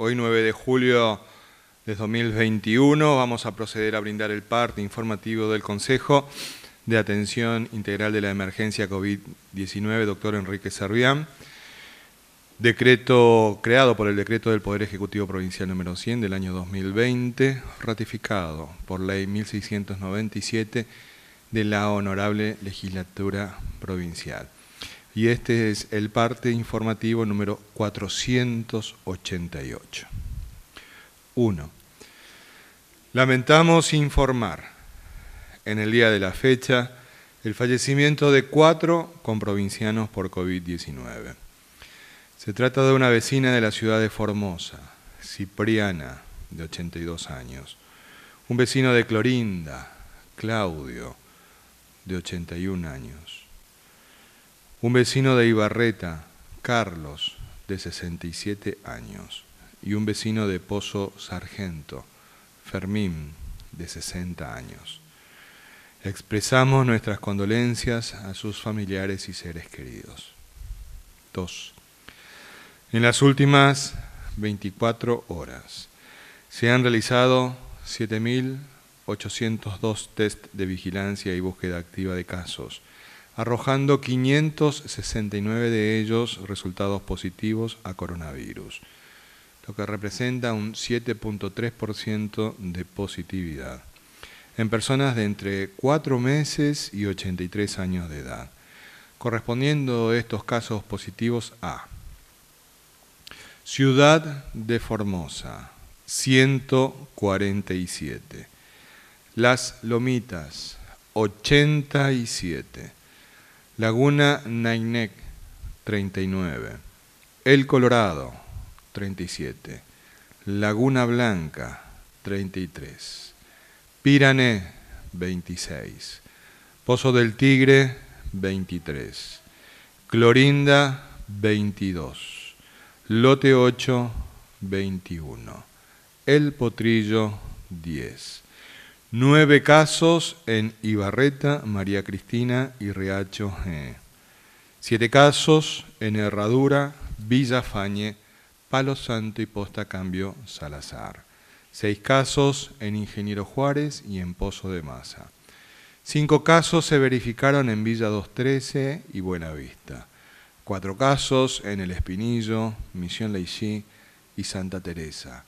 Hoy, 9 de julio de 2021, vamos a proceder a brindar el parte informativo del Consejo de Atención Integral de la Emergencia COVID-19, doctor Enrique Servián. Decreto creado por el Decreto del Poder Ejecutivo Provincial número 100 del año 2020, ratificado por Ley 1697 de la Honorable Legislatura Provincial. Y este es el parte informativo número 488. 1. Lamentamos informar en el día de la fecha el fallecimiento de 4 comprovincianos por COVID-19. Se trata de una vecina de la ciudad de Formosa, Cipriana, de 82 años, un vecino de Clorinda, Claudio, de 81 años, un vecino de Ibarreta, Carlos, de 67 años, y un vecino de Pozo Sargento, Fermín, de 60 años. Expresamos nuestras condolencias a sus familiares y seres queridos. 2. En las últimas 24 horas se han realizado 7.802 test de vigilancia y búsqueda activa de casos, arrojando 569 de ellos resultados positivos a coronavirus, lo que representa un 7.3% de positividad en personas de entre 4 meses y 83 años de edad, correspondiendo estos casos positivos a Ciudad de Formosa, 147, Las Lomitas, 87, Laguna Nainec, 39, El Colorado, 37, Laguna Blanca, 33, Pirané, 26, Pozo del Tigre, 23, Clorinda, 22, Lote 8, 21, El Potrillo, 10. 9 casos en Ibarreta, María Cristina y Riacho G. 7 casos en Herradura, Villa Fañe, Palo Santo y Posta Cambio Salazar. 6 casos en Ingeniero Juárez y en Pozo de Maza. 5 casos se verificaron en Villa 213 y Buenavista. 4 casos en El Espinillo, Misión Leixí y Santa Teresa.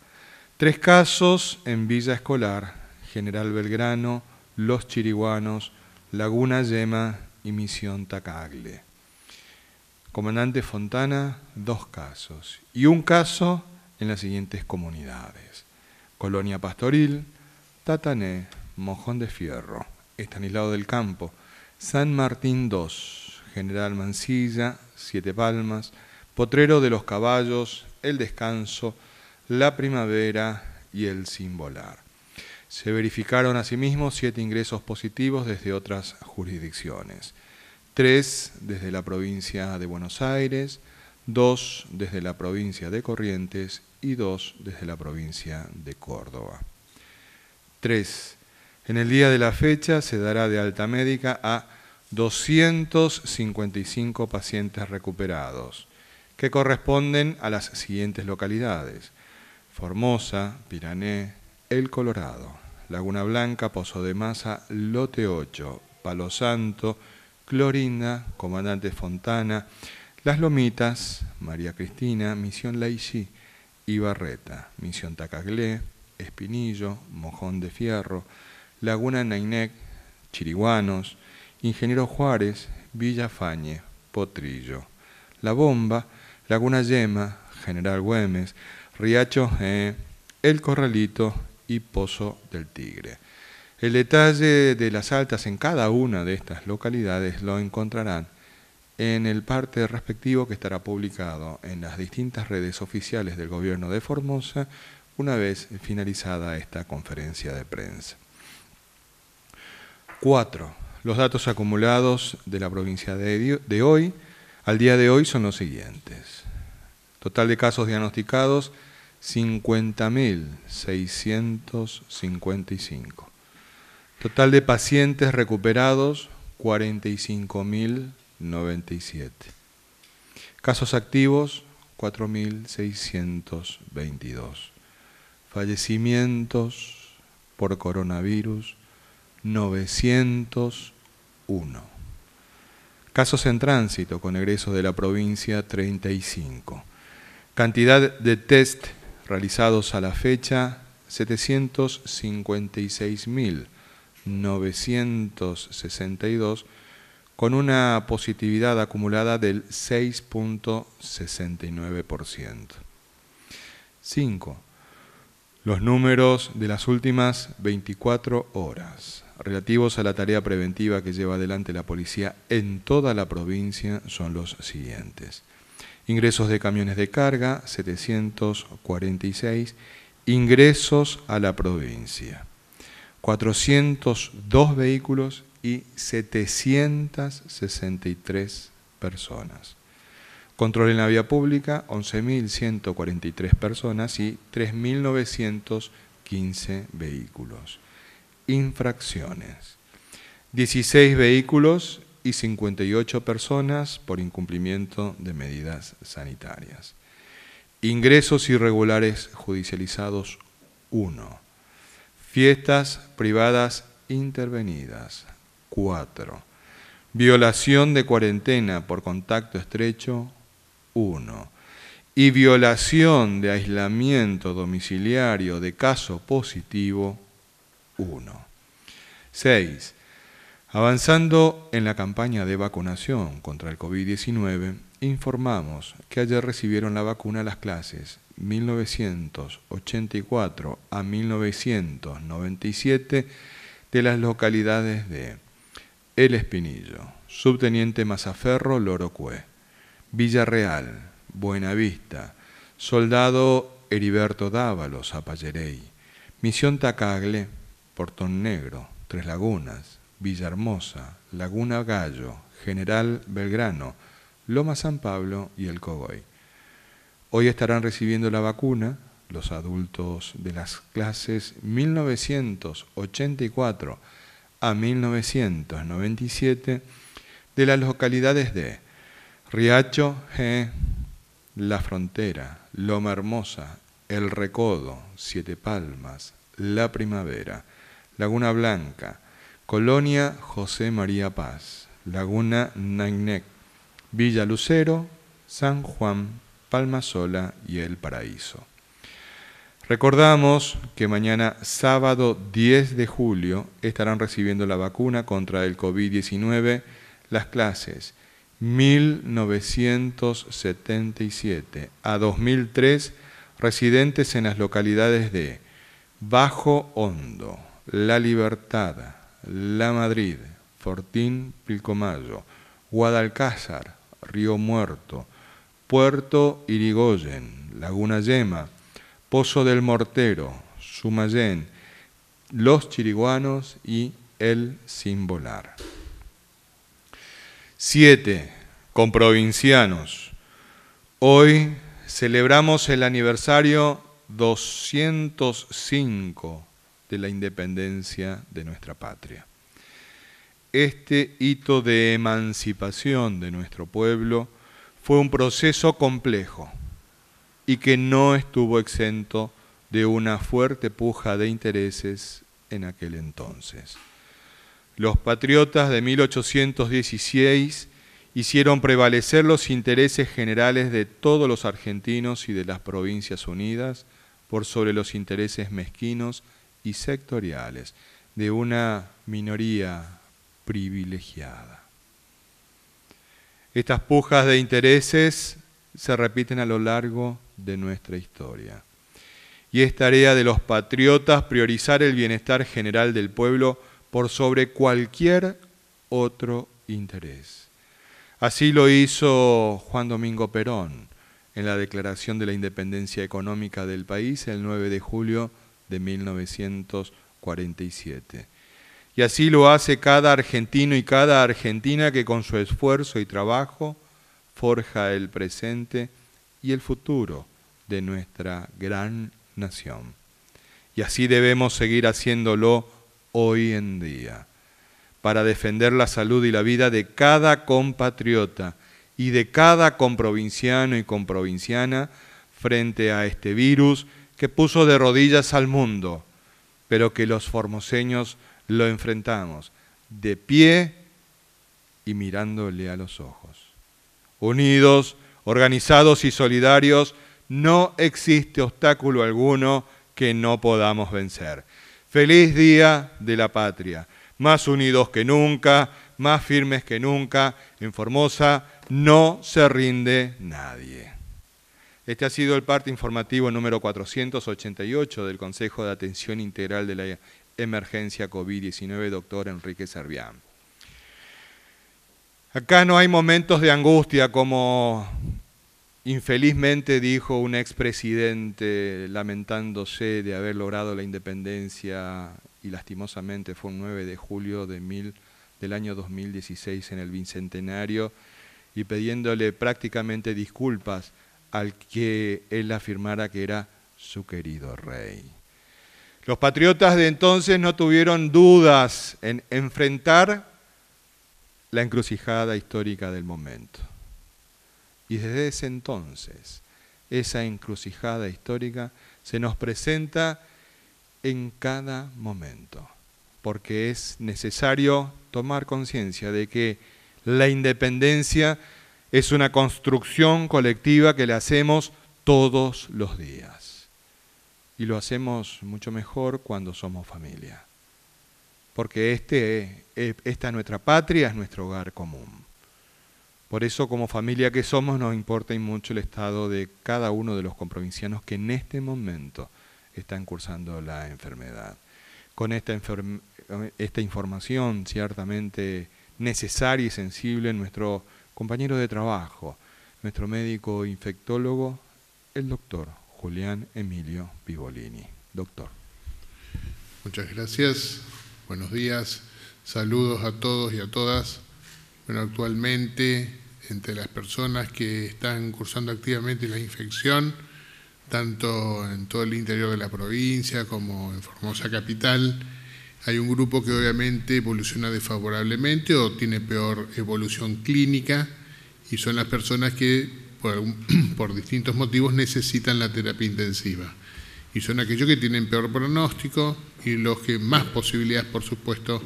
3 casos en Villa Escolar, General Belgrano, Los Chiriguanos, Laguna Yema y Misión Tacagle. Comandante Fontana, 2 casos. Y 1 caso en las siguientes comunidades: Colonia Pastoril, Tatané, Mojón de Fierro, Estanislao del Campo, San Martín 2, General Mansilla, 7 Palmas, Potrero de los Caballos, El Descanso, La Primavera y El Simbolar. Se verificaron asimismo 7 ingresos positivos desde otras jurisdicciones. 3 desde la provincia de Buenos Aires, 2 desde la provincia de Corrientes y 2 desde la provincia de Córdoba. 3. En el día de la fecha se dará de alta médica a 255 pacientes recuperados, que corresponden a las siguientes localidades: Formosa, Pirané, El Colorado, Laguna Blanca, Pozo de Maza, Lote 8, Palo Santo, Clorinda, Comandante Fontana, Las Lomitas, María Cristina, Misión Leixí, Ibarreta, Misión Tacaglé, Espinillo, Mojón de Fierro, Laguna Nainec, Chiriguanos, Ingeniero Juárez, Villa Fañe, Potrillo, La Bomba, Laguna Yema, General Güemes, Riacho G, El Corralito y Pozo del Tigre. El detalle de las altas en cada una de estas localidades lo encontrarán en el parte respectivo, que estará publicado en las distintas redes oficiales del Gobierno de Formosa una vez finalizada esta conferencia de prensa. 4. Los datos acumulados de la provincia de hoy, al día de hoy, son los siguientes. Total de casos diagnosticados, 50.655. Total de pacientes recuperados, 45.097. Casos activos, 4.622. Fallecimientos por coronavirus, 901. Casos en tránsito con egresos de la provincia, 35. Cantidad de test realizados a la fecha, 756.962, con una positividad acumulada del 6.69%. 5. Los números de las últimas 24 horas relativos a la tarea preventiva que lleva adelante la policía en toda la provincia son los siguientes. Ingresos de camiones de carga, 746. Ingresos a la provincia, 402 vehículos y 763 personas. Control en la vía pública, 11.143 personas y 3.915 vehículos. Infracciones, 16 vehículos y 58 personas por incumplimiento de medidas sanitarias. Ingresos irregulares judicializados, 1. Fiestas privadas intervenidas, 4. Violación de cuarentena por contacto estrecho, 1. Y violación de aislamiento domiciliario de caso positivo, 1. 6. Avanzando en la campaña de vacunación contra el COVID-19, informamos que ayer recibieron la vacuna las clases 1984 a 1997 de las localidades de El Espinillo, Subteniente Mazaferro, Lorocue, Villarreal, Buenavista, Soldado Heriberto Dávalos, Zapallerey, Misión Tacagle, Portón Negro, Tres Lagunas, Villahermosa, Laguna Gallo, General Belgrano, Loma San Pablo y El Cogoy. Hoy estarán recibiendo la vacuna los adultos de las clases 1984 a 1997 de las localidades de Riacho, La Frontera, Loma Hermosa, El Recodo, Siete Palmas, La Primavera, Laguna Blanca, Colonia José María Paz, Laguna Nainec, Villa Lucero, San Juan, Palmasola y El Paraíso. Recordamos que mañana, sábado 10 de julio, estarán recibiendo la vacuna contra el COVID-19 las clases 1977 a 2003, residentes en las localidades de Bajo Hondo, La Libertad, La Madrid, Fortín, Pilcomayo, Guadalcázar, Río Muerto, Puerto Irigoyen, Laguna Yema, Pozo del Mortero, Sumayén, Los Chiriguanos y El Simbolar. 7. Con provincianos. Hoy celebramos el aniversario 205 de la independencia de nuestra patria. Este hito de emancipación de nuestro pueblo fue un proceso complejo y que no estuvo exento de una fuerte puja de intereses en aquel entonces. Los patriotas de 1816 hicieron prevalecer los intereses generales de todos los argentinos y de las Provincias Unidas por sobre los intereses mezquinos y sectoriales de una minoría privilegiada. Estas pujas de intereses se repiten a lo largo de nuestra historia. Y es tarea de los patriotas priorizar el bienestar general del pueblo por sobre cualquier otro interés. Así lo hizo Juan Domingo Perón en la Declaración de la Independencia Económica del país el 9 de julio de 1947. Y así lo hace cada argentino y cada argentina que con su esfuerzo y trabajo forja el presente y el futuro de nuestra gran nación. Y así debemos seguir haciéndolo hoy en día, para defender la salud y la vida de cada compatriota y de cada comprovinciano y comprovinciana frente a este virus que puso de rodillas al mundo, pero que los formoseños lo enfrentamos de pie y mirándole a los ojos. Unidos, organizados y solidarios, no existe obstáculo alguno que no podamos vencer. Feliz Día de la Patria. Más unidos que nunca, más firmes que nunca. En Formosa no se rinde nadie. Este ha sido el parte informativo número 488 del Consejo de Atención Integral de la Emergencia COVID-19, doctor Enrique Servián. Acá no hay momentos de angustia, como infelizmente dijo un expresidente lamentándose de haber logrado la independencia, y lastimosamente fue un 9 de julio del año 2016 en el Bicentenario, y pidiéndole prácticamente disculpas al que él afirmara que era su querido rey. Los patriotas de entonces no tuvieron dudas en enfrentar la encrucijada histórica del momento. Y desde ese entonces, esa encrucijada histórica se nos presenta en cada momento, porque es necesario tomar conciencia de que la independencia es una construcción colectiva que la hacemos todos los días. Y lo hacemos mucho mejor cuando somos familia. Porque esta nuestra patria es nuestro hogar común. Por eso, como familia que somos, nos importa y mucho el estado de cada uno de los comprovincianos que en este momento están cursando la enfermedad. Con esta información ciertamente necesaria y sensible, nuestro compañero de trabajo, nuestro médico infectólogo, el doctor Julián Emilio Pivolini. Doctor. Muchas gracias. Buenos días. Saludos a todos y a todas. Bueno, actualmente, entre las personas que están cursando activamente la infección, tanto en todo el interior de la provincia como en Formosa Capital, hay un grupo que obviamente evoluciona desfavorablemente o tiene peor evolución clínica, y son las personas que por distintos motivos necesitan la terapia intensiva. Y son aquellos que tienen peor pronóstico y los que más posibilidades, por supuesto,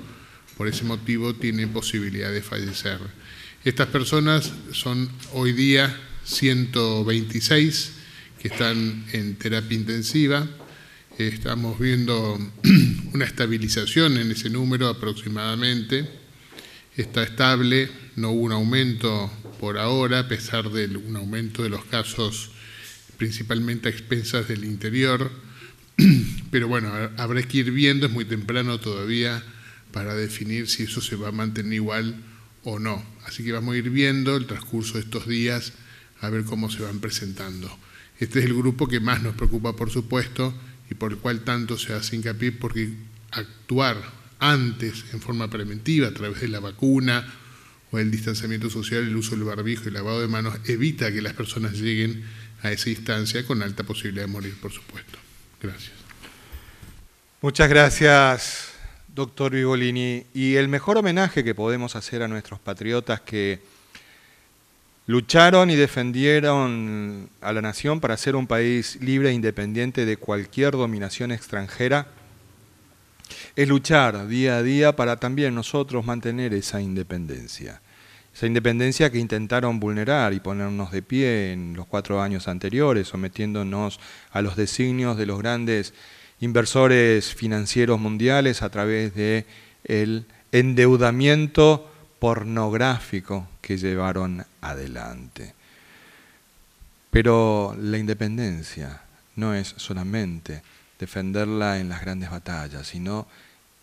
por ese motivo tienen posibilidad de fallecer. Estas personas son hoy día 126 que están en terapia intensiva. Estamos viendo una estabilización en ese número aproximadamente. Está estable, no hubo un aumento por ahora, a pesar de un aumento de los casos principalmente a expensas del interior. Pero bueno, habrá que ir viendo, es muy temprano todavía para definir si eso se va a mantener igual o no. Así que vamos a ir viendo el transcurso de estos días a ver cómo se van presentando. Este es el grupo que más nos preocupa, por supuesto, y por el cual tanto se hace hincapié, porque actuar antes en forma preventiva a través de la vacuna o el distanciamiento social, el uso del barbijo y el lavado de manos evita que las personas lleguen a esa instancia con alta posibilidad de morir, por supuesto. Gracias. Muchas gracias, doctor Pivolini. Y el mejor homenaje que podemos hacer a nuestros patriotas que lucharon y defendieron a la nación para ser un país libre e independiente de cualquier dominación extranjera es luchar día a día para también nosotros mantener esa independencia. Esa independencia que intentaron vulnerar y ponernos de pie en los 4 años anteriores, sometiéndonos a los designios de los grandes inversores financieros mundiales a través de el endeudamiento pornográfico que llevaron adelante. Pero la independencia no es solamente defenderla en las grandes batallas, sino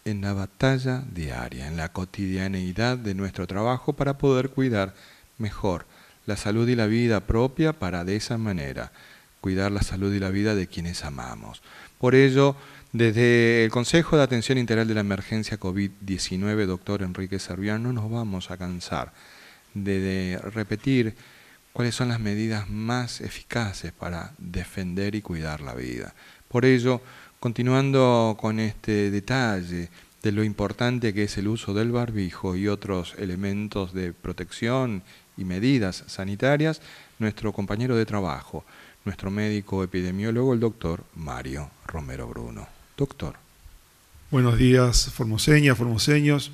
en la batalla diaria, en la cotidianeidad de nuestro trabajo para poder cuidar mejor la salud y la vida propia, para de esa manera cuidar la salud y la vida de quienes amamos. Por ello, desde el Consejo de Atención Integral de la Emergencia COVID-19, doctor Enrique Servián, no nos vamos a cansar de repetir cuáles son las medidas más eficaces para defender y cuidar la vida. Por ello, continuando con este detalle de lo importante que es el uso del barbijo y otros elementos de protección y medidas sanitarias, nuestro compañero de trabajo, nuestro médico epidemiólogo, el doctor Mario Romero Bruno. Doctor. Buenos días, formoseñas, formoseños.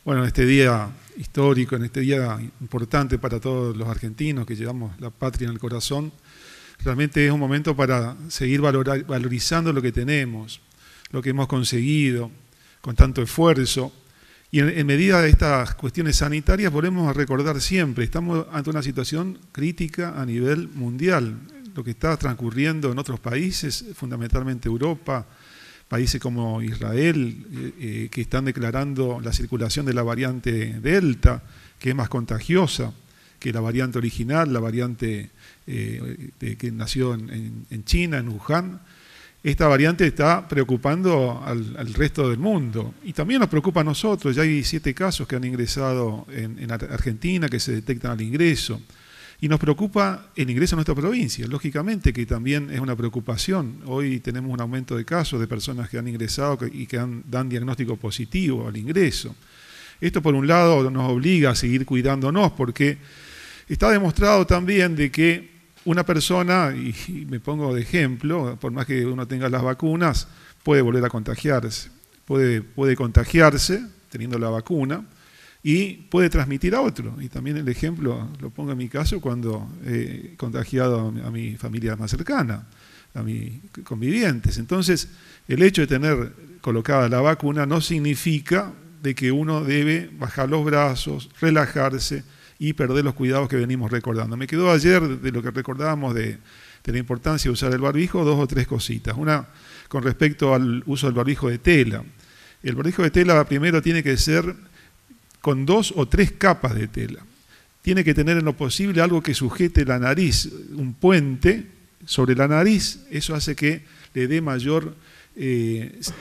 Bueno, en este día histórico, en este día importante para todos los argentinos que llevamos la patria en el corazón, realmente es un momento para seguir valorizando lo que tenemos, lo que hemos conseguido con tanto esfuerzo. Y en medida de estas cuestiones sanitarias volvemos a recordar siempre, estamos ante una situación crítica a nivel mundial. Lo que está transcurriendo en otros países, fundamentalmente Europa, países como Israel, que están declarando la circulación de la variante Delta, que es más contagiosa que la variante original, la variante que nació en China, en Wuhan. Esta variante está preocupando al resto del mundo y también nos preocupa a nosotros. Ya hay 7 casos que han ingresado en Argentina, que se detectan al ingreso. Y nos preocupa el ingreso a nuestra provincia, lógicamente que también es una preocupación. Hoy tenemos un aumento de casos de personas que han ingresado y que dan diagnóstico positivo al ingreso. Esto por un lado nos obliga a seguir cuidándonos porque está demostrado también de que una persona, y me pongo de ejemplo, por más que uno tenga las vacunas, puede volver a contagiarse. Puede contagiarse teniendo la vacuna, y puede transmitir a otro. Y también el ejemplo lo pongo en mi caso cuando he contagiado a mi familia más cercana, a mis convivientes. Entonces, el hecho de tener colocada la vacuna no significa de que uno debe bajar los brazos, relajarse y perder los cuidados que venimos recordando. Me quedó ayer de lo que recordábamos de la importancia de usar el barbijo, 2 o 3 cositas. Una con respecto al uso del barbijo de tela. El barbijo de tela primero tiene que ser con 2 o 3 capas de tela. Tiene que tener en lo posible algo que sujete la nariz, un puente sobre la nariz. Eso hace que le dé mayor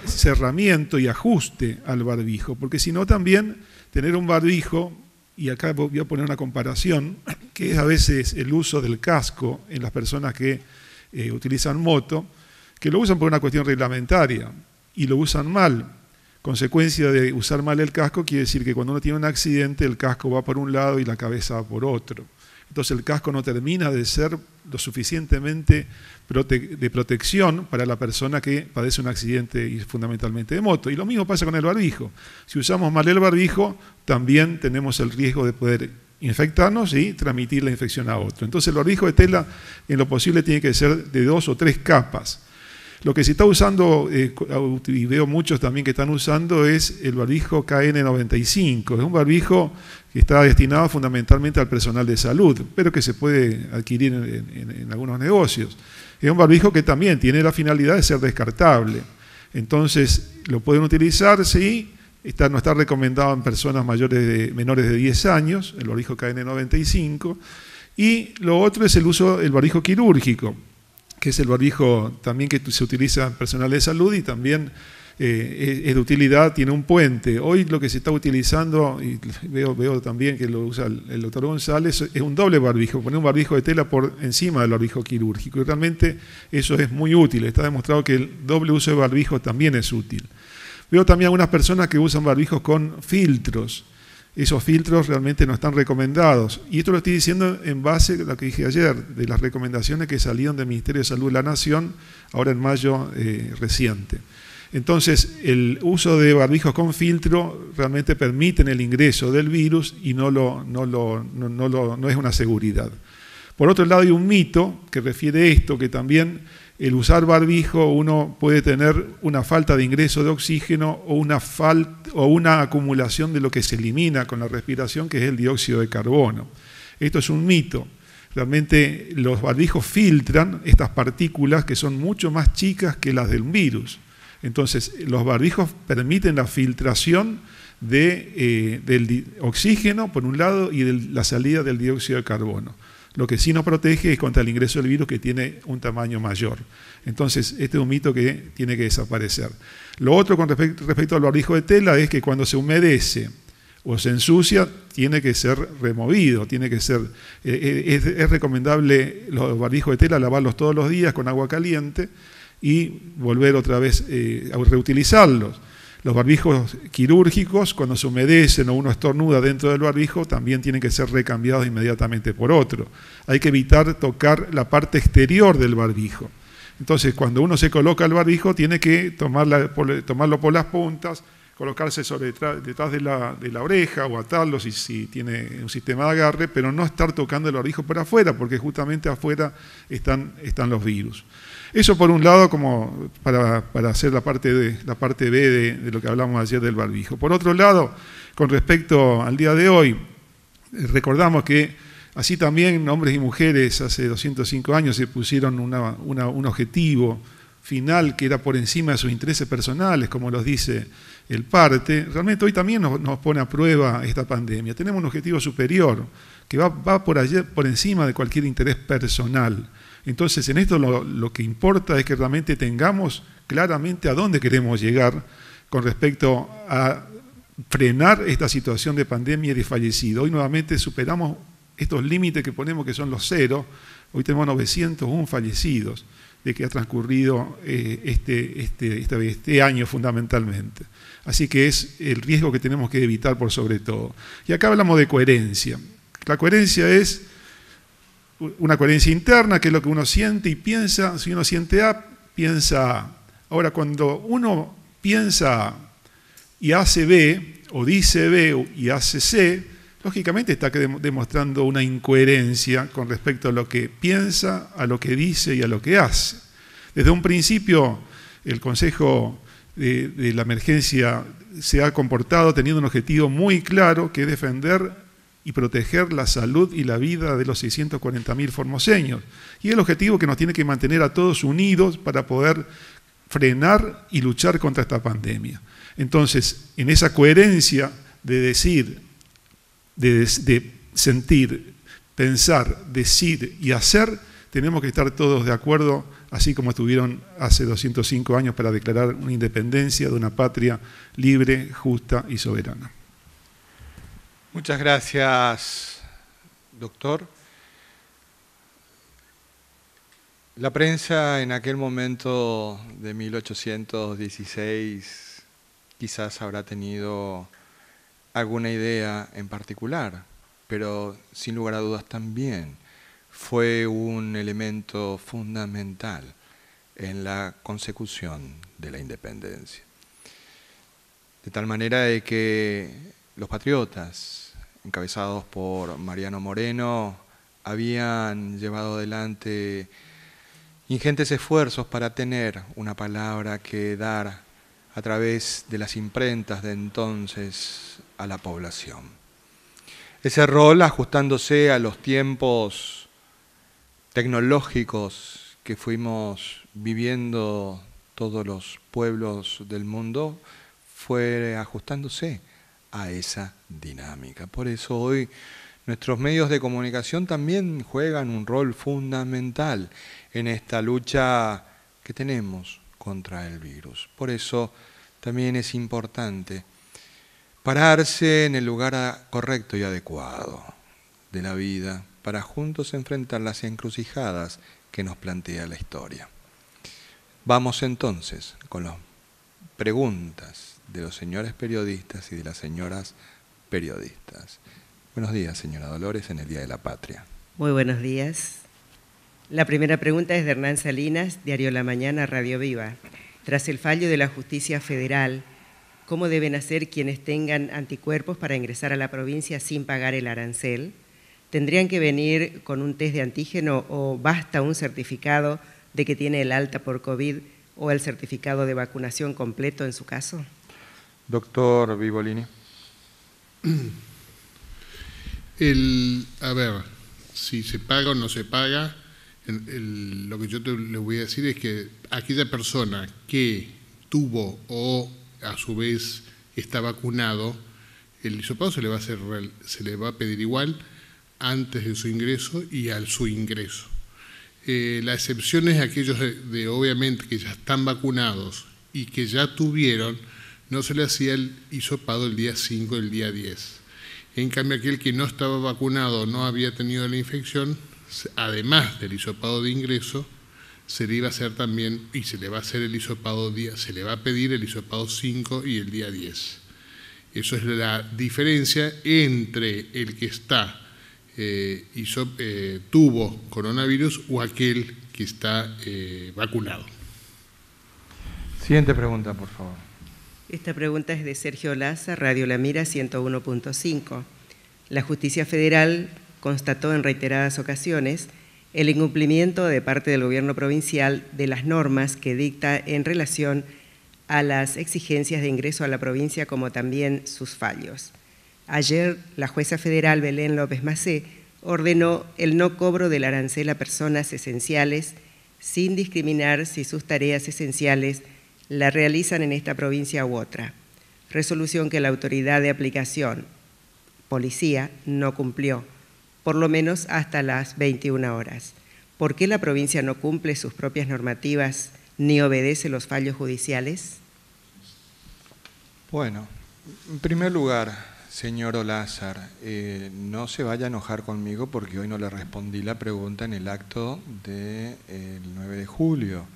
cerramiento y ajuste al barbijo, porque si no también tener un barbijo, y acá voy a poner una comparación, que es a veces el uso del casco en las personas que utilizan moto, que lo usan por una cuestión reglamentaria y lo usan mal. Consecuencia de usar mal el casco quiere decir que cuando uno tiene un accidente el casco va por un lado y la cabeza va por otro. Entonces el casco no termina de ser lo suficientemente de protección para la persona que padece un accidente y fundamentalmente de moto. Y lo mismo pasa con el barbijo. Si usamos mal el barbijo también tenemos el riesgo de poder infectarnos y transmitir la infección a otro. Entonces el barbijo de tela en lo posible tiene que ser de 2 o 3 capas. Lo que se está usando, y veo muchos también que están usando, es el barbijo KN95. Es un barbijo que está destinado fundamentalmente al personal de salud, pero que se puede adquirir en algunos negocios. Es un barbijo que también tiene la finalidad de ser descartable. Entonces, lo pueden utilizar, sí, no está recomendado en personas menores de 10 años, el barbijo KN95. Y lo otro es el uso del barbijo quirúrgico, que es el barbijo también que se utiliza en personal de salud y también es de utilidad, tiene un puente. Hoy lo que se está utilizando, y veo también que lo usa el doctor González, es un doble barbijo, poner un barbijo de tela por encima del barbijo quirúrgico. Y realmente eso es muy útil, está demostrado que el doble uso de barbijo también es útil. Veo también algunas personas que usan barbijos con filtros. Esos filtros realmente no están recomendados. Y esto lo estoy diciendo en base a lo que dije ayer, de las recomendaciones que salieron del Ministerio de Salud de la Nación, ahora en mayo reciente. Entonces, el uso de barbijos con filtro realmente permiten el ingreso del virus y no es una seguridad. Por otro lado, hay un mito que refiere esto, que también el usar barbijo uno puede tener una falta de ingreso de oxígeno o una acumulación de lo que se elimina con la respiración, que es el dióxido de carbono. Esto es un mito. Realmente los barbijos filtran estas partículas que son mucho más chicas que las del virus. Entonces, los barbijos permiten la filtración del oxígeno, por un lado, y de la salida del dióxido de carbono. Lo que sí nos protege es contra el ingreso del virus, que tiene un tamaño mayor. Entonces, este es un mito que tiene que desaparecer. Lo otro con respecto al barbijo de tela es que cuando se humedece o se ensucia, tiene que ser removido, es recomendable los barbijos de tela lavarlos todos los días con agua caliente y volver otra vez a reutilizarlos. Los barbijos quirúrgicos, cuando se humedecen o uno estornuda dentro del barbijo, también tienen que ser recambiados inmediatamente por otro. Hay que evitar tocar la parte exterior del barbijo. Entonces, cuando uno se coloca el barbijo, tiene que tomarlo por las puntas, colocarse detrás de la oreja o atarlo si tiene un sistema de agarre, pero no estar tocando el barbijo por afuera, porque justamente afuera están los virus. Eso por un lado, como para hacer la parte B de lo que hablamos ayer del barbijo. Por otro lado, con respecto al día de hoy, recordamos que así también hombres y mujeres hace 205 años se pusieron un objetivo final que era por encima de sus intereses personales, como los dice el parte. Realmente hoy también nos pone a prueba esta pandemia. Tenemos un objetivo superior que va por encima de cualquier interés personal. Entonces, en esto lo que importa es que realmente tengamos claramente a dónde queremos llegar con respecto a frenar esta situación de pandemia y de fallecido. Hoy nuevamente superamos estos límites que ponemos que son los 0. Hoy tenemos 901 fallecidos de que ha transcurrido este año fundamentalmente. Así que es el riesgo que tenemos que evitar por sobre todo. Y acá hablamos de coherencia. La coherencia es una coherencia interna, que es lo que uno siente y piensa. Si uno siente A, piensa A. Ahora, cuando uno piensa A y hace B, o dice B y hace C, lógicamente está demostrando una incoherencia con respecto a lo que piensa, a lo que dice y a lo que hace. Desde un principio, el Consejo de la Emergencia se ha comportado teniendo un objetivo muy claro, que es defender y proteger la salud y la vida de los 640.000 formoseños. Y el objetivo que nos tiene que mantener a todos unidos para poder frenar y luchar contra esta pandemia. Entonces, en esa coherencia de decir, de sentir, pensar, decir y hacer, tenemos que estar todos de acuerdo, así como estuvieron hace 205 años para declarar una independencia de una patria libre, justa y soberana. Muchas gracias, doctor. La prensa en aquel momento de 1816 quizás habrá tenido alguna idea en particular, pero sin lugar a dudas también fue un elemento fundamental en la consecución de la independencia. De tal manera de que los patriotas, encabezados por Mariano Moreno, habían llevado adelante ingentes esfuerzos para tener una palabra que dar a través de las imprentas de entonces a la población. Ese rol, ajustándose a los tiempos tecnológicos que fuimos viviendo todos los pueblos del mundo, fue ajustándose a esa dinámica. Por eso hoy nuestros medios de comunicación también juegan un rol fundamental en esta lucha que tenemos contra el virus. Por eso también es importante pararse en el lugar correcto y adecuado de la vida para juntos enfrentar las encrucijadas que nos plantea la historia. Vamos entonces con las preguntas de los señores periodistas y de las señoras periodistas. Buenos días, señora Dolores, en el Día de la Patria. Muy buenos días. La primera pregunta es de Hernán Salinas, Diario La Mañana, Radio Viva. Tras el fallo de la Justicia Federal, ¿cómo deben hacer quienes tengan anticuerpos para ingresar a la provincia sin pagar el arancel? ¿Tendrían que venir con un test de antígeno o basta un certificado de que tiene el alta por COVID o el certificado de vacunación completo en su caso? Doctor Vivolini. A ver, si se paga o no se paga, lo que yo le voy a decir es que aquella persona que tuvo o a su vez está vacunado, el hisopado se le va a pedir igual antes de su ingreso y al su ingreso. La excepción es aquellos obviamente que ya están vacunados y que ya tuvieron, no se le hacía el hisopado el día 5, el día 10. En cambio, aquel que no estaba vacunado o no había tenido la infección, además del hisopado de ingreso, se le iba a hacer también, y se le va a hacer el hisopado se le va a pedir el hisopado 5 y el día 10. Eso es la diferencia entre el que está tuvo coronavirus o aquel que está vacunado. Siguiente pregunta, por favor. Esta pregunta es de Sergio Laza, Radio La Mira 101.5. La Justicia Federal constató en reiteradas ocasiones el incumplimiento de parte del Gobierno provincial de las normas que dicta en relación a las exigencias de ingreso a la provincia, como también sus fallos. Ayer, la jueza federal Belén López Macé ordenó el no cobro del arancel a personas esenciales, sin discriminar si sus tareas esenciales la realizan en esta provincia u otra. Resolución que la autoridad de aplicación, policía, no cumplió, por lo menos hasta las 21 horas. ¿Por qué la provincia no cumple sus propias normativas ni obedece los fallos judiciales? Bueno, en primer lugar, señor Olázar, no se vaya a enojar conmigo porque hoy no le respondí la pregunta en el acto del 9 de julio.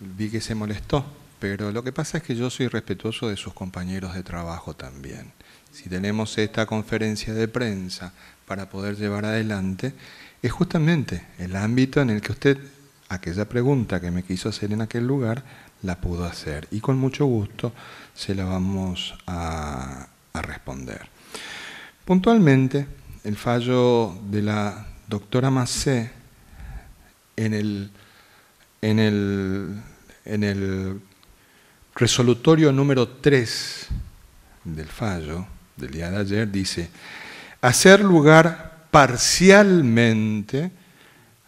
Vi que se molestó, pero lo que pasa es que yo soy respetuoso de sus compañeros de trabajo también. Si tenemos esta conferencia de prensa para poder llevar adelante, es justamente el ámbito en el que usted, aquella pregunta que me quiso hacer en aquel lugar, la pudo hacer. Y con mucho gusto se la vamos a responder. Puntualmente, el fallo de la doctora Macé en el resolutorio número 3 del fallo del día de ayer dice: hacer lugar parcialmente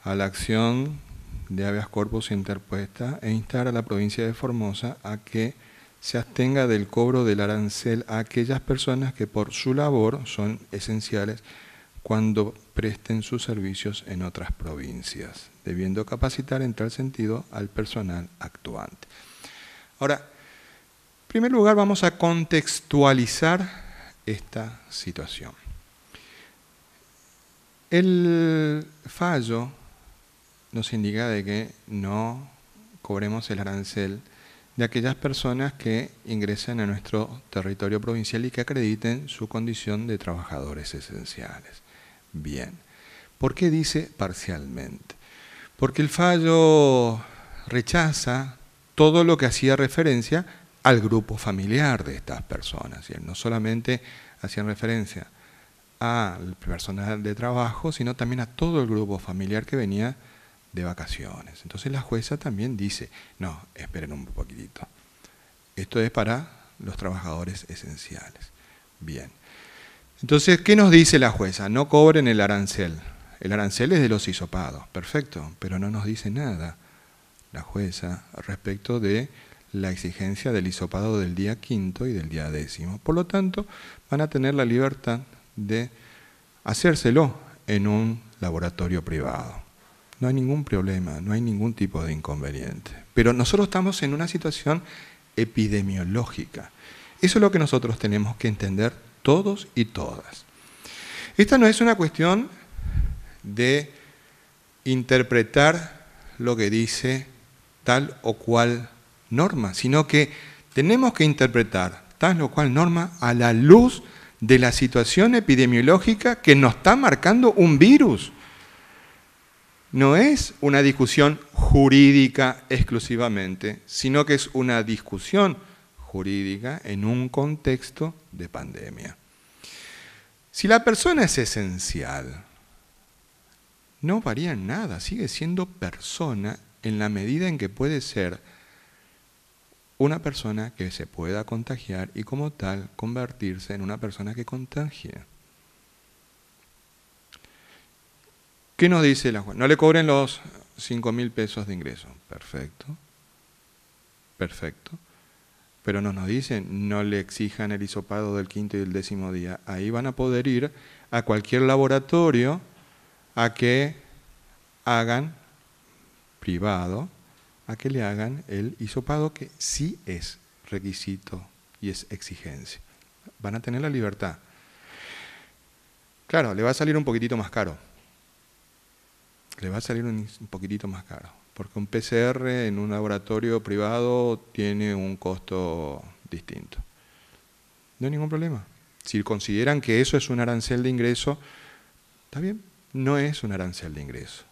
a la acción de habeas corpus interpuesta e instar a la provincia de Formosa a que se abstenga del cobro del arancel a aquellas personas que por su labor son esenciales cuando presten sus servicios en otras provincias, debiendo capacitar en tal sentido al personal actuante. Ahora, en primer lugar vamos a contextualizar esta situación. El fallo nos indica de que no cobremos el arancel de aquellas personas que ingresen a nuestro territorio provincial y que acrediten su condición de trabajadores esenciales. Bien, ¿por qué dice parcialmente? Porque el fallo rechaza todo lo que hacía referencia al grupo familiar de estas personas. Y no solamente hacían referencia al personal de trabajo, sino también a todo el grupo familiar que venía de vacaciones. Entonces la jueza también dice, no, esperen un poquitito. Esto es para los trabajadores esenciales. Bien. Entonces, ¿qué nos dice la jueza? No cobren el arancel. El arancel es de los hisopados, perfecto, pero no nos dice nada la jueza respecto de la exigencia del hisopado del día 5 y del día 10. Por lo tanto, van a tener la libertad de hacérselo en un laboratorio privado. No hay ningún problema, no hay ningún tipo de inconveniente. Pero nosotros estamos en una situación epidemiológica. Eso es lo que nosotros tenemos que entender todos y todas. Esta no es una cuestión de interpretar lo que dice tal o cual norma, sino que tenemos que interpretar tal o cual norma a la luz de la situación epidemiológica que nos está marcando un virus. No es una discusión jurídica exclusivamente, sino que es una discusión jurídica en un contexto de pandemia. Si la persona es esencial, no varía en nada, sigue siendo persona en la medida en que puede ser una persona que se pueda contagiar y como tal convertirse en una persona que contagie. ¿Qué nos dice la jueza? No le cobren los 5.000 pesos de ingreso. Perfecto. Perfecto. Pero no nos dicen, no le exijan el hisopado del 5º y el 10º día. Ahí van a poder ir a cualquier laboratorio a que hagan, privado, a que le hagan el hisopado, que sí es requisito y es exigencia. Van a tener la libertad. Claro, le va a salir un poquitito más caro. le va a salir un poquitito más caro, porque un PCR en un laboratorio privado tiene un costo distinto. No hay ningún problema. Si consideran que eso es un arancel de ingreso, está bien, no es un arancel de ingreso.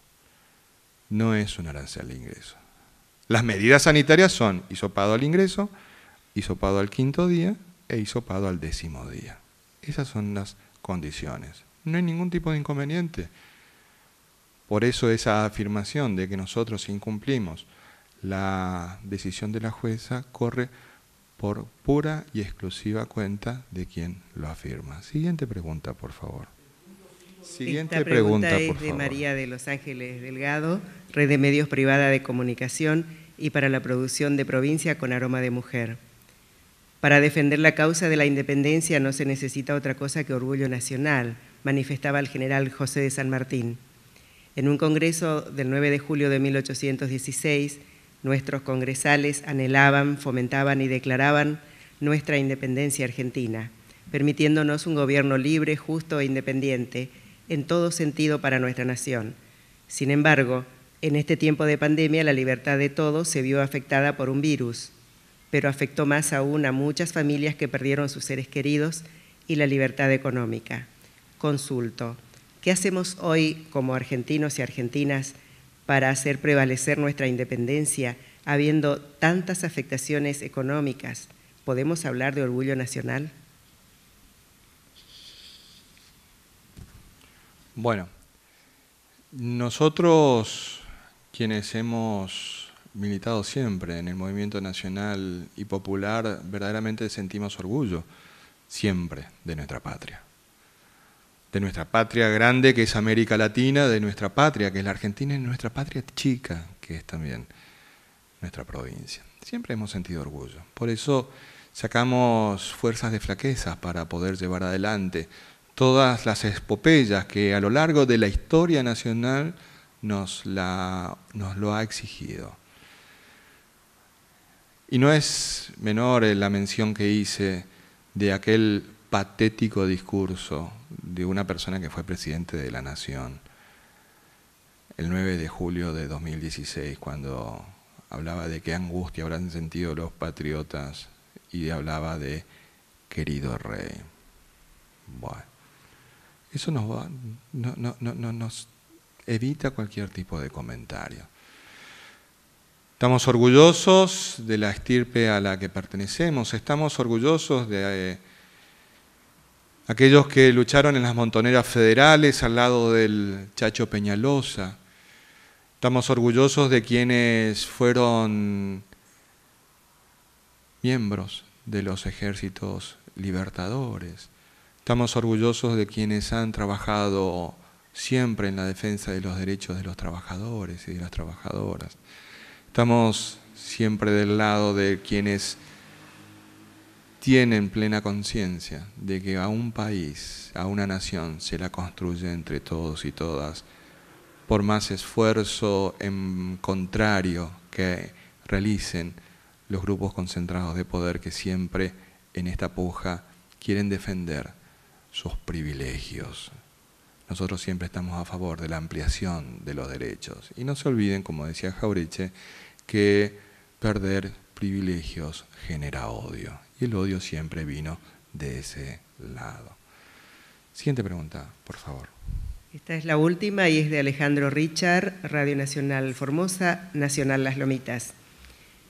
No es un arancel de ingreso. Las medidas sanitarias son hisopado al ingreso, hisopado al 5.º día e hisopado al 10.º día. Esas son las condiciones. No hay ningún tipo de inconveniente. Por eso esa afirmación de que nosotros incumplimos la decisión de la jueza corre por pura y exclusiva cuenta de quien lo afirma. Siguiente pregunta, por favor. Esta pregunta es de María de Los Ángeles Delgado, Red de Medios Privada de Comunicación y para la producción de Provincia con Aroma de Mujer. Para defender la causa de la independencia no se necesita otra cosa que orgullo nacional, manifestaba el general José de San Martín. En un congreso del 9 de julio de 1816, nuestros congresales anhelaban, fomentaban y declaraban nuestra independencia argentina, permitiéndonos un gobierno libre, justo e independiente en todo sentido para nuestra nación. Sin embargo, en este tiempo de pandemia la libertad de todos se vio afectada por un virus, pero afectó más aún a muchas familias que perdieron sus seres queridos y la libertad económica. Consulto, ¿qué hacemos hoy como argentinos y argentinas para hacer prevalecer nuestra independencia habiendo tantas afectaciones económicas? ¿Podemos hablar de orgullo nacional? Bueno, nosotros quienes hemos militado siempre en el movimiento nacional y popular, verdaderamente sentimos orgullo siempre de nuestra patria. De nuestra patria grande que es América Latina, de nuestra patria que es la Argentina y de nuestra patria chica que es también nuestra provincia. Siempre hemos sentido orgullo. Por eso sacamos fuerzas de flaqueza para poder llevar adelante todas las epopeyas que a lo largo de la historia nacional nos lo ha exigido. Y no es menor la mención que hice de aquel patético discurso de una persona que fue presidente de la Nación el 9 de julio de 2016, cuando hablaba de qué angustia habrán sentido los patriotas y hablaba de querido rey. Bueno, eso nos evita cualquier tipo de comentario. Estamos orgullosos de la estirpe a la que pertenecemos, estamos orgullosos de aquellos que lucharon en las montoneras federales al lado del Chacho Peñalosa, estamos orgullosos de quienes fueron miembros de los ejércitos libertadores, estamos orgullosos de quienes han trabajado siempre en la defensa de los derechos de los trabajadores y de las trabajadoras. Estamos siempre del lado de quienes tienen plena conciencia de que a un país, a una nación, se la construye entre todos y todas, por más esfuerzo en contrario que realicen los grupos concentrados de poder que siempre en esta puja quieren defender sus privilegios. Nosotros siempre estamos a favor de la ampliación de los derechos. Y no se olviden, como decía Jauretche, que perder privilegios genera odio. Y el odio siempre vino de ese lado. Siguiente pregunta, por favor. Esta es la última y es de Alejandro Richard, Radio Nacional Formosa, Nacional Las Lomitas.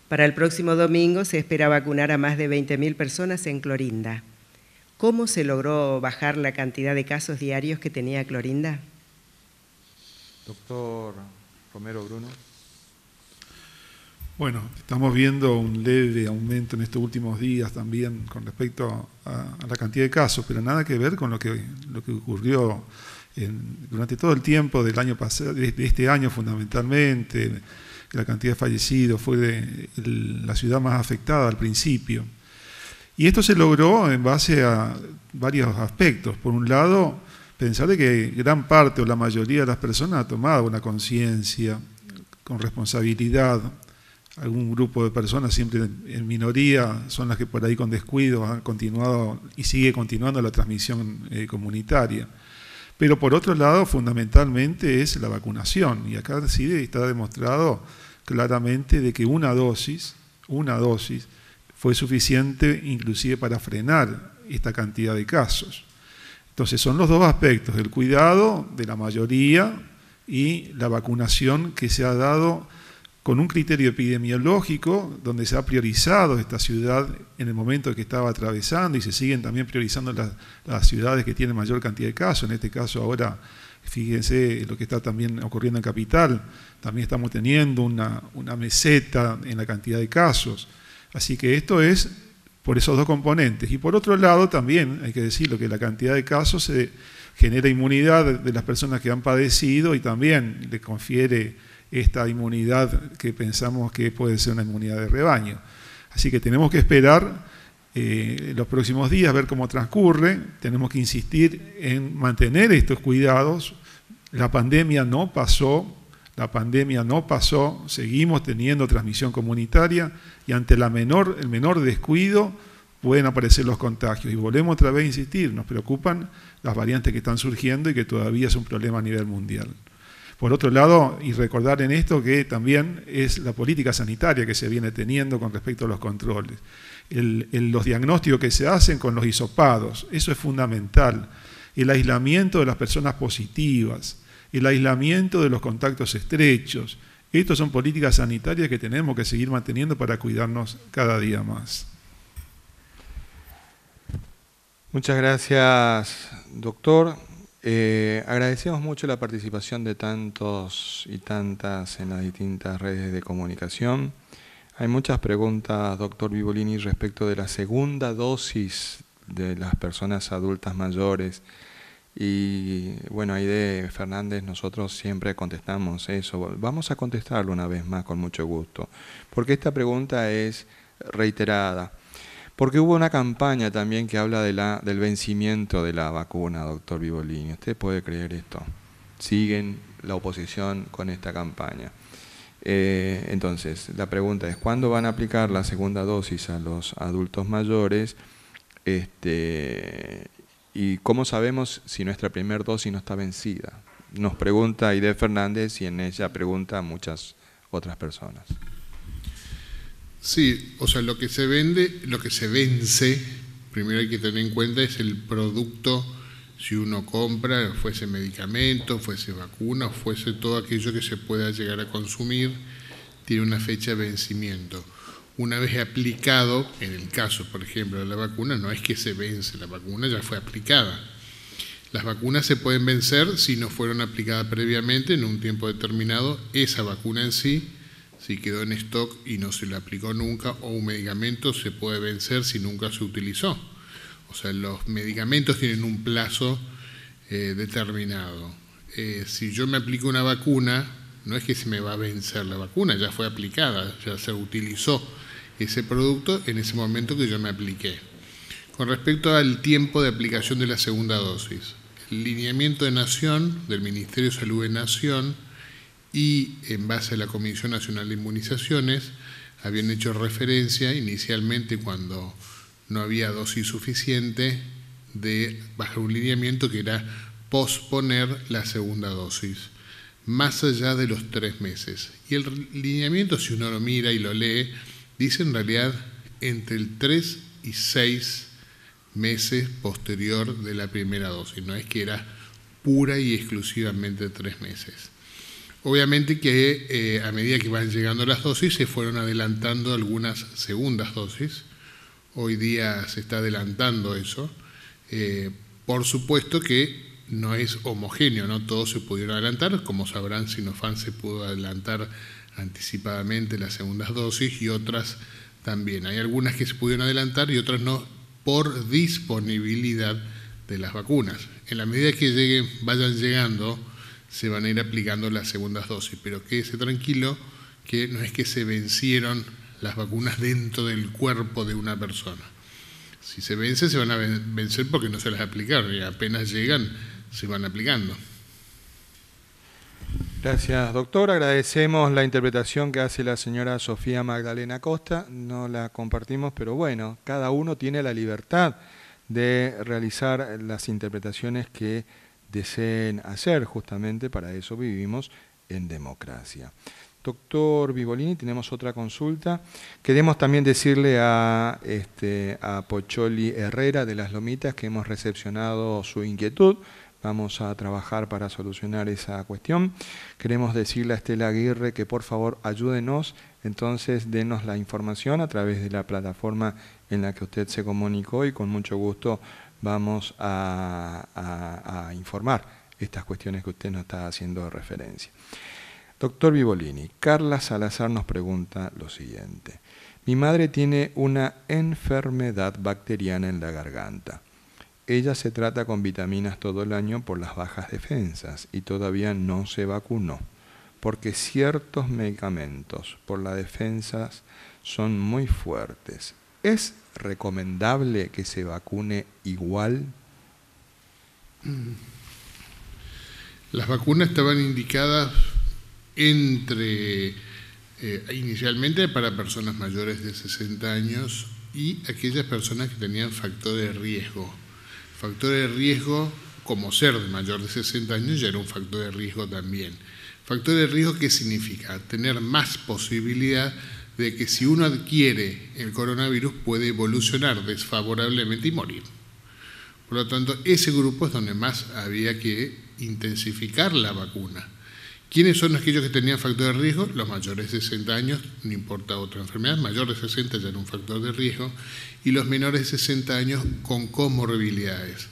Para el próximo domingo se espera vacunar a más de 20.000 personas en Clorinda. ¿Cómo se logró bajar la cantidad de casos diarios que tenía Clorinda? Doctor Romero Bruno. Bueno, estamos viendo un leve aumento en estos últimos días también con respecto a la cantidad de casos, pero nada que ver con lo que ocurrió durante todo el tiempo del año pasado, de este año fundamentalmente. La cantidad de fallecidos fue la ciudad más afectada al principio. Y esto se logró en base a varios aspectos. Por un lado, pensar de que gran parte o la mayoría de las personas ha tomado una conciencia con responsabilidad. Algún grupo de personas, siempre en minoría, son las que por ahí con descuido han continuado y sigue continuando la transmisión comunitaria. Pero por otro lado, fundamentalmente es la vacunación, y acá sí está demostrado claramente de que una dosis fue suficiente inclusive para frenar esta cantidad de casos. Entonces son los dos aspectos, el cuidado de la mayoría y la vacunación que se ha dado con un criterio epidemiológico donde se ha priorizado esta ciudad en el momento que estaba atravesando y se siguen también priorizando las ciudades que tienen mayor cantidad de casos. En este caso ahora, fíjense lo que está también ocurriendo en Capital, también estamos teniendo una meseta en la cantidad de casos. Así que esto es por esos dos componentes. Y por otro lado también hay que decirlo que la cantidad de casos se genera inmunidad de las personas que han padecido y también le confiere esta inmunidad que pensamos que puede ser una inmunidad de rebaño. Así que tenemos que esperar los próximos días, ver cómo transcurre, tenemos que insistir en mantener estos cuidados. La pandemia no pasó, seguimos teniendo transmisión comunitaria y ante el menor descuido pueden aparecer los contagios. Y volvemos otra vez a insistir, nos preocupan las variantes que están surgiendo y que todavía es un problema a nivel mundial. Por otro lado, y recordar en esto que también es la política sanitaria que se viene teniendo con respecto a los controles. Los diagnósticos que se hacen con los hisopados, eso es fundamental. El aislamiento de las personas positivas, el aislamiento de los contactos estrechos. Estas son políticas sanitarias que tenemos que seguir manteniendo para cuidarnos cada día más. Muchas gracias, doctor. Agradecemos mucho la participación de tantos y tantas en las distintas redes de comunicación. Hay muchas preguntas, doctor Vivolini, respecto de la segunda dosis de las personas adultas mayores. Y bueno, Aide Fernández, nosotros siempre contestamos eso. Vamos a contestarlo una vez más con mucho gusto, porque esta pregunta es reiterada. Porque hubo una campaña también que habla del vencimiento de la vacuna, doctor Vivolini. ¿Usted puede creer esto? Siguen la oposición con esta campaña. Entonces, la pregunta es, ¿cuándo van a aplicar la segunda dosis a los adultos mayores? ¿Y cómo sabemos si nuestra primera dosis no está vencida? Nos pregunta Aide Fernández y en ella pregunta a muchas otras personas. Sí, o sea, lo que se vence, primero hay que tener en cuenta es el producto, si uno compra, fuese medicamento, fuese vacuna, o fuese todo aquello que se pueda llegar a consumir, tiene una fecha de vencimiento. Una vez aplicado, en el caso, por ejemplo, de la vacuna, no es que se vence, la vacuna ya fue aplicada. Las vacunas se pueden vencer si no fueron aplicadas previamente en un tiempo determinado, esa vacuna en sí, si quedó en stock y no se le aplicó nunca, o un medicamento se puede vencer si nunca se utilizó. O sea, los medicamentos tienen un plazo determinado. Si yo me aplico una vacuna, no es que se me va a vencer la vacuna, ya fue aplicada, ya se utilizó ese producto en ese momento que yo me apliqué. Con respecto al tiempo de aplicación de la segunda dosis, el lineamiento de Nación, del Ministerio de Salud de Nación, y en base a la Comisión Nacional de Inmunizaciones, habían hecho referencia inicialmente cuando no había dosis suficiente de bajar un lineamiento que era posponer la segunda dosis, más allá de los 3 meses. Y el lineamiento, si uno lo mira y lo lee, dice en realidad entre el 3 y 6 meses posterior de la primera dosis, no es que era pura y exclusivamente 3 meses. Obviamente que a medida que van llegando las dosis se fueron adelantando algunas segundas dosis. Hoy día se está adelantando eso. Por supuesto que no es homogéneo, no todos se pudieron adelantar. Como sabrán, Sinopharm se pudo adelantar anticipadamente las segundas dosis y otras también. Hay algunas que se pudieron adelantar y otras no por disponibilidad de las vacunas. En la medida que vayan llegando, se van a ir aplicando las segundas dosis, pero quédese tranquilo que no es que se vencieron las vacunas dentro del cuerpo de una persona. Si se vence, se van a vencer porque no se las aplicaron y apenas llegan, se van aplicando. Gracias, doctor. Agradecemos la interpretación que hace la señora Sofía Magdalena Costa. No la compartimos, pero bueno, cada uno tiene la libertad de realizar las interpretaciones que deseen hacer. Justamente para eso vivimos en democracia. Doctor Vivolini, tenemos otra consulta. Queremos también decirle a Pocholi Herrera de Las Lomitas que hemos recepcionado su inquietud. Vamos a trabajar para solucionar esa cuestión. Queremos decirle a Estela Aguirre que por favor ayúdenos, entonces denos la información a través de la plataforma en la que usted se comunicó y con mucho gusto vamos a informar estas cuestiones que usted nos está haciendo referencia. Doctor Vivolini, Carla Salazar nos pregunta lo siguiente. Mi madre tiene una enfermedad bacteriana en la garganta. Ella se trata con vitaminas todo el año por las bajas defensas y todavía no se vacunó, porque ciertos medicamentos por las defensas son muy fuertes. ¿Es recomendable que se vacune igual? Las vacunas estaban indicadas inicialmente para personas mayores de 60 años y aquellas personas que tenían factor de riesgo. Factor de riesgo, como ser de mayor de 60 años, ya era un factor de riesgo también. Factor de riesgo, ¿qué significa? Tener más posibilidad de que si uno adquiere el coronavirus puede evolucionar desfavorablemente y morir. Por lo tanto, ese grupo es donde más había que intensificar la vacuna. ¿Quiénes son aquellos que tenían factor de riesgo? Los mayores de 60 años, no importa otra enfermedad, mayor de 60 ya era un factor de riesgo, y los menores de 60 años con comorbilidades.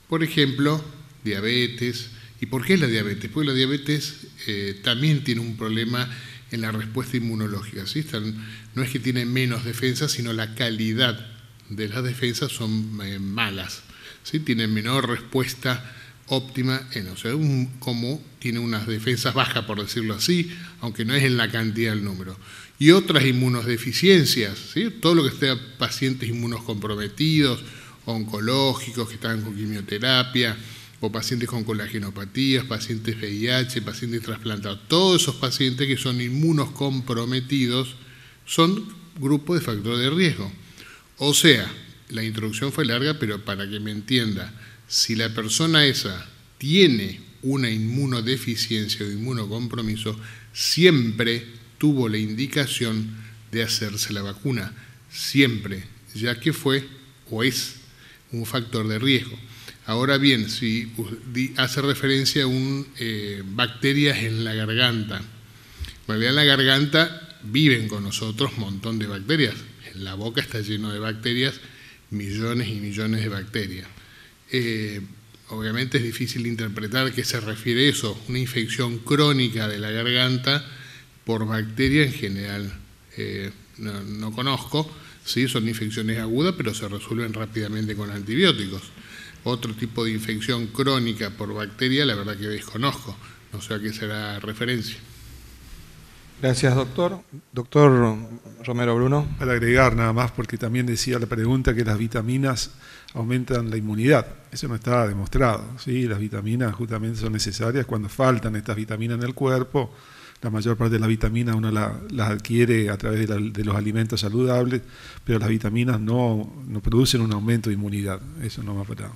Por ejemplo, diabetes. ¿Y por qué la diabetes? Porque la diabetes también tiene un problema en la respuesta inmunológica, ¿sí? No es que tiene menos defensas, sino la calidad de las defensas son malas, ¿sí? Tienen menor respuesta óptima, como tiene unas defensas bajas, por decirlo así, aunque no es en la cantidad del número. Y otras inmunodeficiencias, ¿sí? Todo lo que esté pacientes inmunocomprometidos, oncológicos, que están con quimioterapia, o pacientes con colagenopatías, pacientes VIH, pacientes trasplantados, todos esos pacientes que son inmunocomprometidos son grupos de factor de riesgo. O sea, la introducción fue larga, pero para que me entienda, si la persona esa tiene una inmunodeficiencia o inmunocompromiso, siempre tuvo la indicación de hacerse la vacuna, siempre, ya que fue o es un factor de riesgo. Ahora bien, si hace referencia a bacterias en la garganta, en realidad en la garganta viven con nosotros un montón de bacterias, en la boca está lleno de bacterias, millones y millones de bacterias. Obviamente es difícil interpretar qué se refiere eso, una infección crónica de la garganta por bacteria en general no conozco, ¿sí? Son infecciones agudas pero se resuelven rápidamente con antibióticos. Otro tipo de infección crónica por bacteria, la verdad que desconozco, no sé a qué será referencia. Gracias, doctor. Doctor Romero Bruno. Para agregar nada más, porque también decía la pregunta que las vitaminas aumentan la inmunidad. Eso no está demostrado, ¿sí? Las vitaminas justamente son necesarias cuando faltan estas vitaminas en el cuerpo. La mayor parte de las vitaminas uno las adquiere a través de los alimentos saludables, pero las vitaminas no producen un aumento de inmunidad. Eso no va para...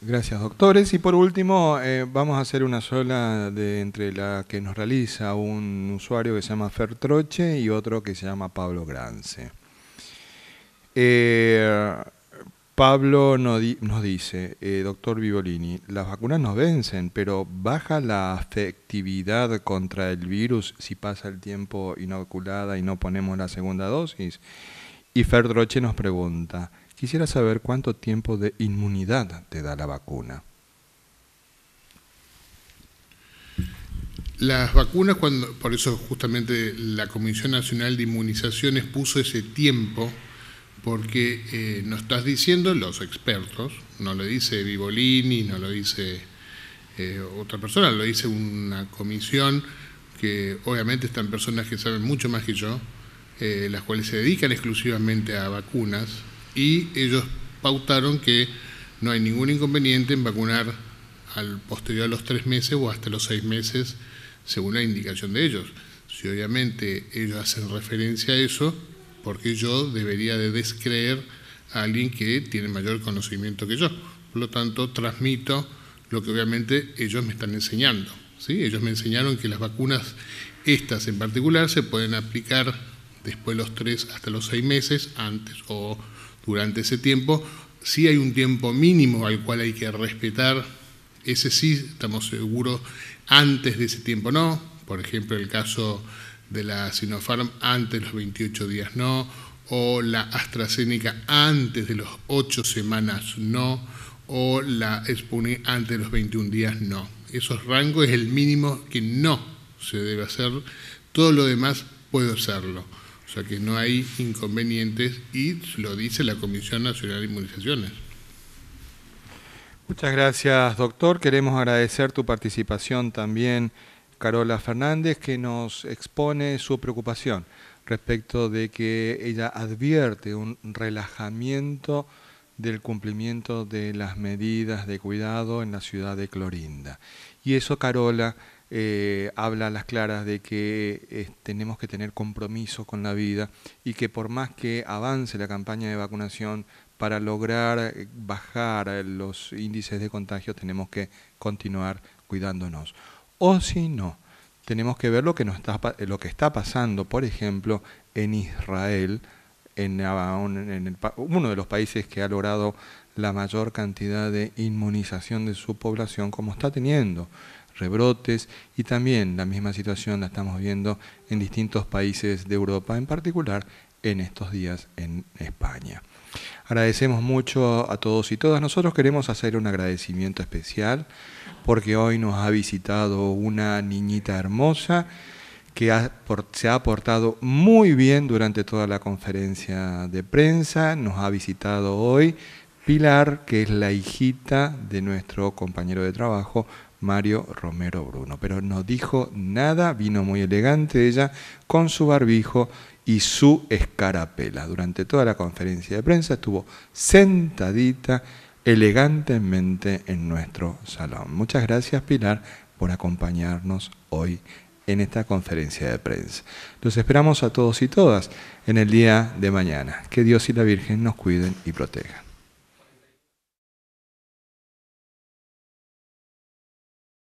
Gracias, doctores. Y por último, vamos a hacer una sola entre la que nos realiza un usuario que se llama Fertroche y otro que se llama Pablo Grance. Pablo nos dice, doctor Vivolini, las vacunas nos vencen, pero ¿baja la afectividad contra el virus si pasa el tiempo inoculada y no ponemos la segunda dosis? Y Fertroche nos pregunta, quisiera saber cuánto tiempo de inmunidad te da la vacuna. Las vacunas, por eso justamente la Comisión Nacional de Inmunizaciones puso ese tiempo, porque nos estás diciendo los expertos, no lo dice Vivolini, no lo dice otra persona, lo dice una comisión que obviamente están personas que saben mucho más que yo, las cuales se dedican exclusivamente a vacunas, y ellos pautaron que no hay ningún inconveniente en vacunar al posterior a los 3 meses o hasta los 6 meses, según la indicación de ellos. Si obviamente ellos hacen referencia a eso, porque yo debería de descreer a alguien que tiene mayor conocimiento que yo. Por lo tanto, transmito lo que obviamente ellos me están enseñando, ¿sí? Ellos me enseñaron que las vacunas, estas en particular, se pueden aplicar después de los 3 hasta los 6 meses, antes o durante ese tiempo. Sí hay un tiempo mínimo al cual hay que respetar, ese sí estamos seguros, antes de ese tiempo no. Por ejemplo, el caso de la Sinopharm, antes de los 28 días no, o la AstraZeneca antes de los 8 semanas no, o la Sputnik antes de los 21 días no. Esos rangos es el mínimo que no se debe hacer, todo lo demás puede hacerlo. O sea que no hay inconvenientes y lo dice la Comisión Nacional de Inmunizaciones. Muchas gracias, doctor. Queremos agradecer tu participación también, Carola Fernández, que nos expone su preocupación respecto de que ella advierte un relajamiento del cumplimiento de las medidas de cuidado en la ciudad de Clorinda. Y eso, Carola, habla a las claras de que tenemos que tener compromiso con la vida y que por más que avance la campaña de vacunación para lograr bajar los índices de contagio, tenemos que continuar cuidándonos. O si no, tenemos que ver lo que está pasando, por ejemplo, en Israel, uno de los países que ha logrado la mayor cantidad de inmunización de su población, como está teniendo rebrotes, y también la misma situación la estamos viendo en distintos países de Europa, en particular en estos días en España. Agradecemos mucho a todos y todas. Nosotros queremos hacer un agradecimiento especial porque hoy nos ha visitado una niñita hermosa que se ha portado muy bien durante toda la conferencia de prensa. Nos ha visitado hoy Pilar, que es la hijita de nuestro compañero de trabajo, Mario Romero Bruno. Pero no dijo nada, vino muy elegante ella con su barbijo y su escarapela. Durante toda la conferencia de prensa estuvo sentadita elegantemente en nuestro salón. Muchas gracias, Pilar, por acompañarnos hoy en esta conferencia de prensa. Los esperamos a todos y todas en el día de mañana. Que Dios y la Virgen nos cuiden y protejan.